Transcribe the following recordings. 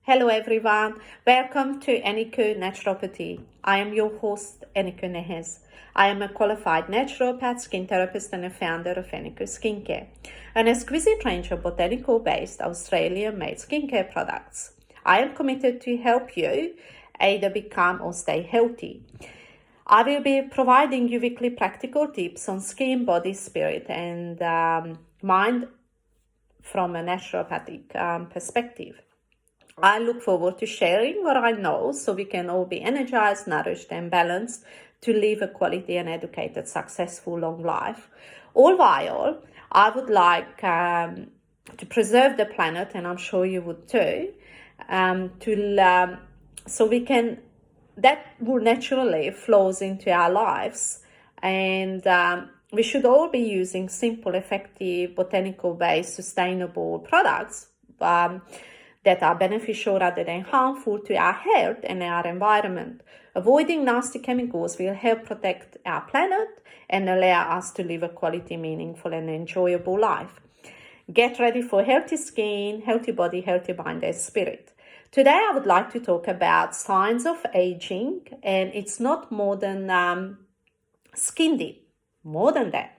Hello everyone, welcome to Eniko Naturopathy. I am your host Eniko Nehes. I am a qualified naturopath, skin therapist and a founder of Eniko Skincare, an exquisite range of botanical-based Australian-made skincare products. I am committed to help you either become or stay healthy. I will be providing you weekly practical tips on skin, body, spirit and mind from a naturopathic perspective. I look forward to sharing what I know so we can all be energized, nourished and balanced to live a quality and educated, successful, long life. All while I would like to preserve the planet, and I'm sure you would too, so we can, that will naturally flows into our lives, and we should all be using simple, effective, botanical-based, sustainable products that are beneficial rather than harmful to our health and our environment. Avoiding nasty chemicals will help protect our planet and allow us to live a quality, meaningful and enjoyable life. Get ready for healthy skin, healthy body, healthy mind and spirit. Today I would like to talk about signs of aging, and it's not more than skin deep, more than that.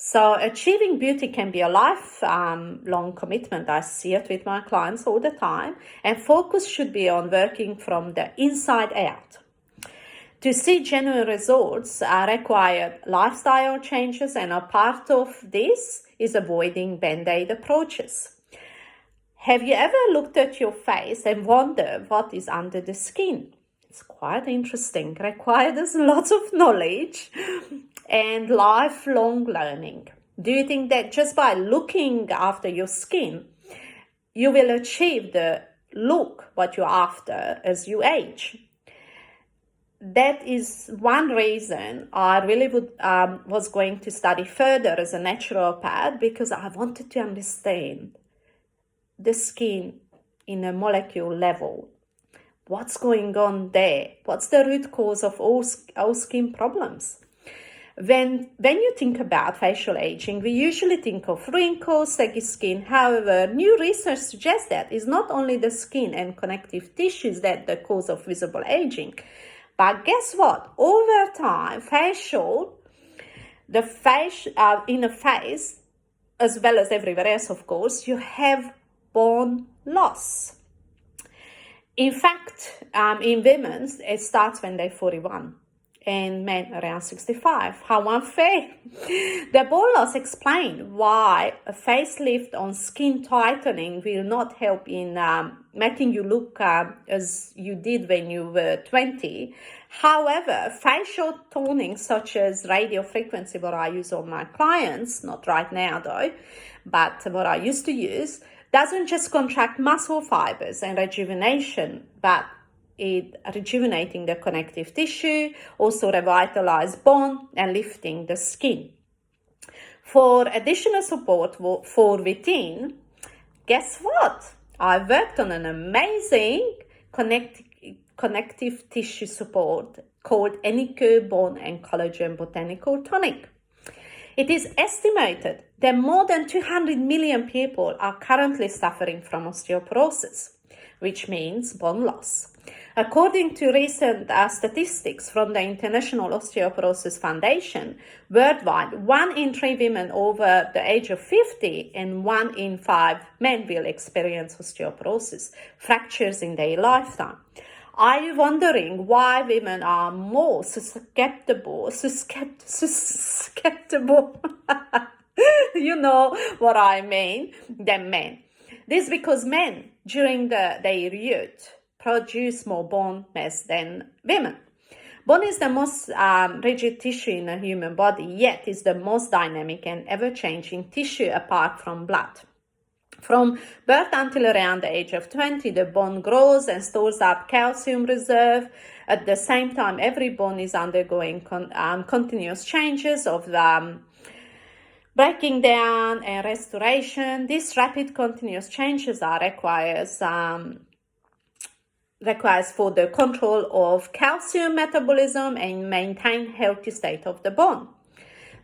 So achieving beauty can be a lifelong commitment. I see it with my clients all the time, and focus should be on working from the inside out. To see genuine results require lifestyle changes, and a part of this is avoiding band-aid approaches. Have you ever looked at your face and wondered what is under the skin? It's quite interesting, requires lots of knowledge and lifelong learning. Do you think that just by looking after your skin, you will achieve the look what you're after as you age? That is one reason I really was going to study further as a naturopath, because I wanted to understand the skin in a molecule level. What's going on there? What's the root cause of all skin problems? When you think about facial aging, we usually think of wrinkles, saggy skin. However, new research suggests that it's not only the skin and connective tissues that the cause of visible aging. But guess what? Over time, in the face, as well as everywhere else, of course, you have bone loss. In fact, in women, it starts when they're 41. And men around 65. How unfair. The bone loss explained why a facelift on skin tightening will not help in making you look as you did when you were 20. However, facial toning such as radio frequency, what I use on my clients, not right now though, but what I used to use, doesn't just contract muscle fibers and rejuvenation, but it rejuvenating the connective tissue, also revitalize bone and lifting the skin. For additional support for within, guess what? I worked on an amazing connective tissue support called Eniko Bone and Collagen Botanical Tonic. It is estimated that more than 200 million people are currently suffering from osteoporosis, which means bone loss. According to recent statistics from the International Osteoporosis Foundation, worldwide, 1 in 3 women over the age of 50 and 1 in 5 men will experience osteoporosis, fractures in their lifetime. Are you wondering why women are more susceptible, you know what I mean, than men? This is because men, during their youth, produce more bone mass than women. Bone is the most rigid tissue in a human body, yet is the most dynamic and ever-changing tissue apart from blood. From birth until around the age of 20, the bone grows and stores up calcium reserve. At the same time, every bone is undergoing continuous changes of the breaking down and restoration. These rapid continuous changes requires for the control of calcium metabolism and maintain healthy state of the bone.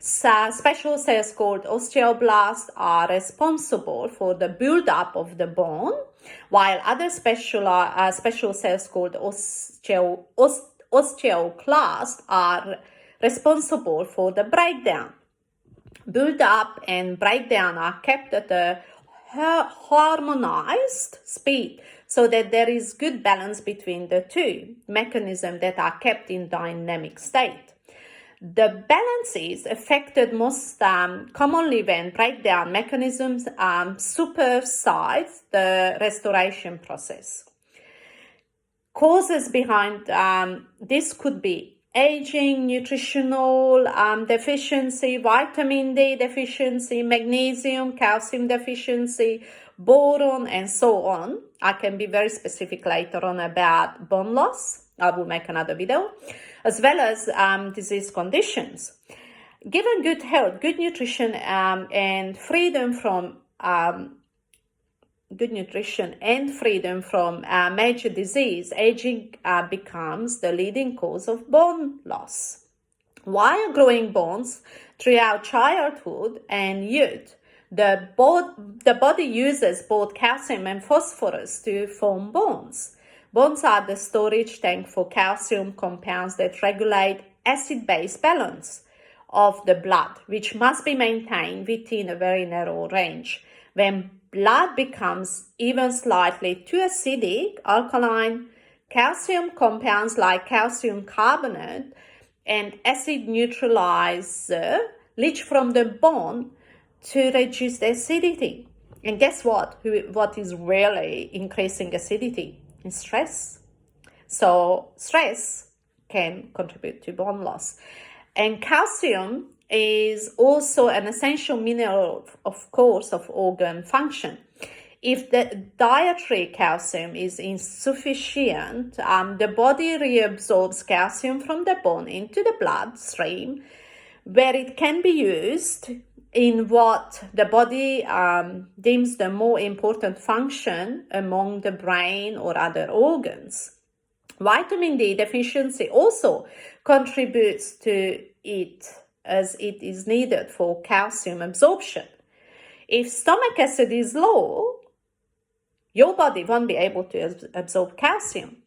Special cells called osteoblasts are responsible for the buildup of the bone, while other special cells called osteoclasts are responsible for the breakdown. Build-up and breakdown are kept at a harmonized speed so that there is good balance between the two mechanisms that are kept in dynamic state. The balance is affected most commonly when breakdown mechanisms supersede the restoration process. Causes behind this could be aging, nutritional deficiency, vitamin D deficiency, magnesium, calcium deficiency, boron, and so on. I can be very specific later on about bone loss. I will make another video, as well as disease conditions. Given good health, good nutrition, and freedom from major disease, aging becomes the leading cause of bone loss. While growing bones throughout childhood and youth, the body uses both calcium and phosphorus to form bones. Bones are the storage tank for calcium compounds that regulate acid-base balance of the blood, which must be maintained within a very narrow range. When blood becomes even slightly too acidic, alkaline, calcium compounds like calcium carbonate and acid neutralizer leach from the bone to reduce the acidity. And guess what? What is really increasing acidity? Is stress. So stress can contribute to bone loss. And calcium is also an essential mineral, of course, of organ function. If the dietary calcium is insufficient, the body reabsorbs calcium from the bone into the bloodstream, where it can be used in what the body deems the more important function among the brain or other organs. Vitamin D deficiency also contributes to it, as it is needed for calcium absorption. If stomach acid is low, your body won't be able to absorb calcium.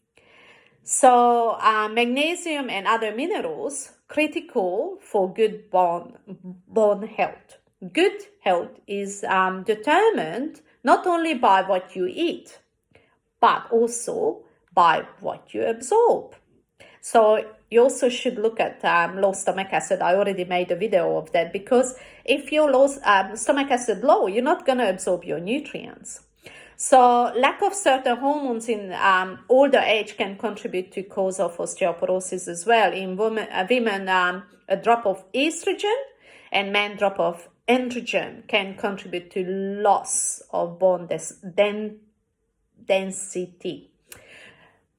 So magnesium and other minerals critical for good bone health. Good health is determined not only by what you eat, but also by what you absorb. So you also should look at low stomach acid. I already made a video of that, because if your stomach acid low, you're not going to absorb your nutrients. So lack of certain hormones in older age can contribute to cause of osteoporosis as well. In women, a drop of estrogen and men drop of androgen can contribute to loss of bone density.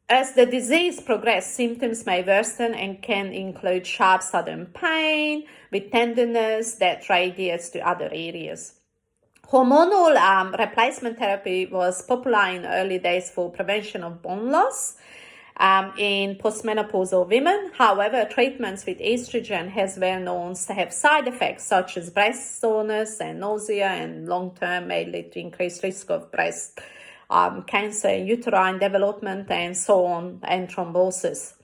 As the disease progresses, symptoms may worsen and can include sharp sudden pain with tenderness that radiates to other areas. Hormonal replacement therapy was popular in early days for prevention of bone loss in postmenopausal women. However, treatments with estrogen has been known to have side effects such as breast soreness and nausea, and long-term may lead to increased risk of breast cancer, uterine development, and so on, and thrombosis.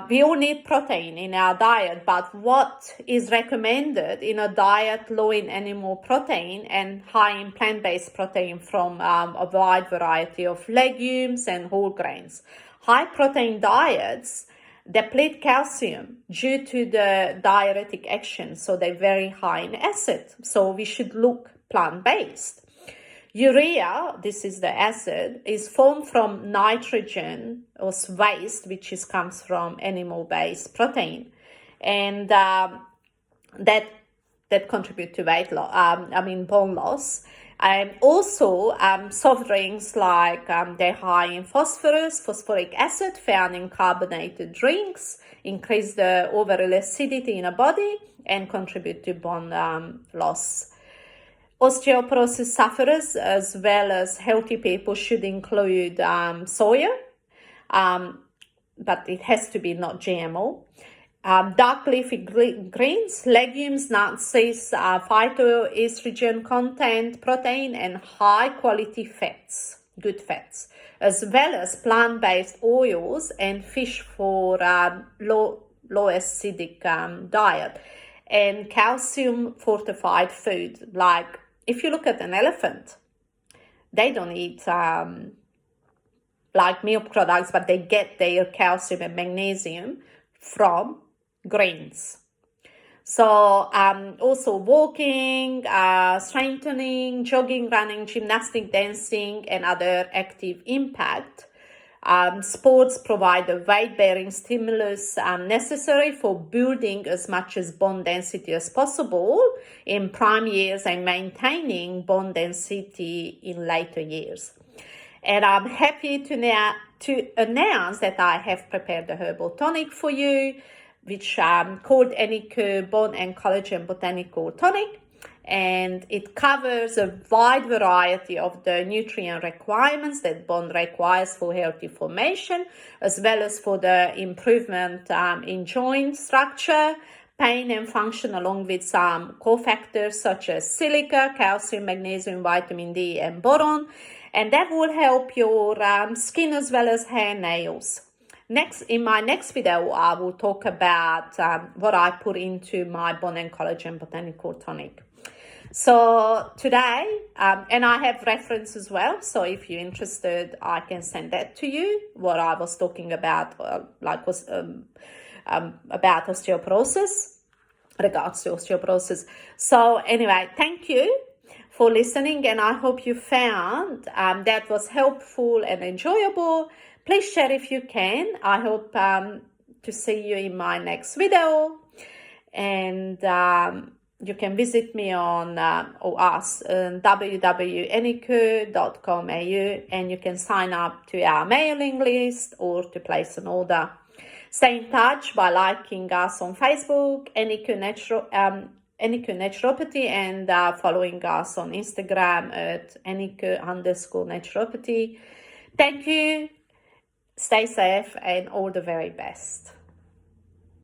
We all need protein in our diet, but what is recommended in a diet low in animal protein and high in plant-based protein from a wide variety of legumes and whole grains? High protein diets deplete calcium due to the diuretic action, so they're very high in acid. So we should look plant-based. Urea, this is the acid, is formed from nitrogen or waste, which comes from animal-based protein, and that contribute to bone loss. And also, soft drinks like they're high in phosphoric acid found in carbonated drinks, increase the overall acidity in a body and contribute to bone loss. Osteoporosis sufferers as well as healthy people should include soya, but it has to be not GMO. dark leafy greens, legumes, nuts, seeds, phytoestrogen content, protein, and high quality fats, good fats, as well as plant-based oils and fish for low acidic diet, and calcium fortified food. Like if you look at an elephant, they don't eat like milk products, but they get their calcium and magnesium from greens. So also walking, strengthening, jogging, running, gymnastic, dancing, and other active impact. Sports provide the weight-bearing stimulus necessary for building as much as bone density as possible in prime years and maintaining bone density in later years. And I'm happy to announce that I have prepared a herbal tonic for you, which called Enico Bone and Collagen Botanical Tonic. And it covers a wide variety of the nutrient requirements that bone requires for healthy formation, as well as for the improvement in joint structure, pain and function, along with some cofactors such as silica, calcium, magnesium, vitamin D, and boron. And that will help your skin as well as hair, nails. In my next video, I will talk about what I put into my Bone and Collagen Botanical Tonic. So today, and I have reference as well, so if you're interested, I can send that to you, what I was talking about, about osteoporosis, regards to osteoporosis. So anyway, thank you for listening, and I hope you found that was helpful and enjoyable. Please share if you can. I hope to see you in my next video, and you can visit me on or us www.enico.com.au, and you can sign up to our mailing list or to place an order. Stay in touch by liking us on Facebook, Enico Naturopathy, and following us on Instagram at Enico_naturopathy. Thank you. Stay safe and all the very best.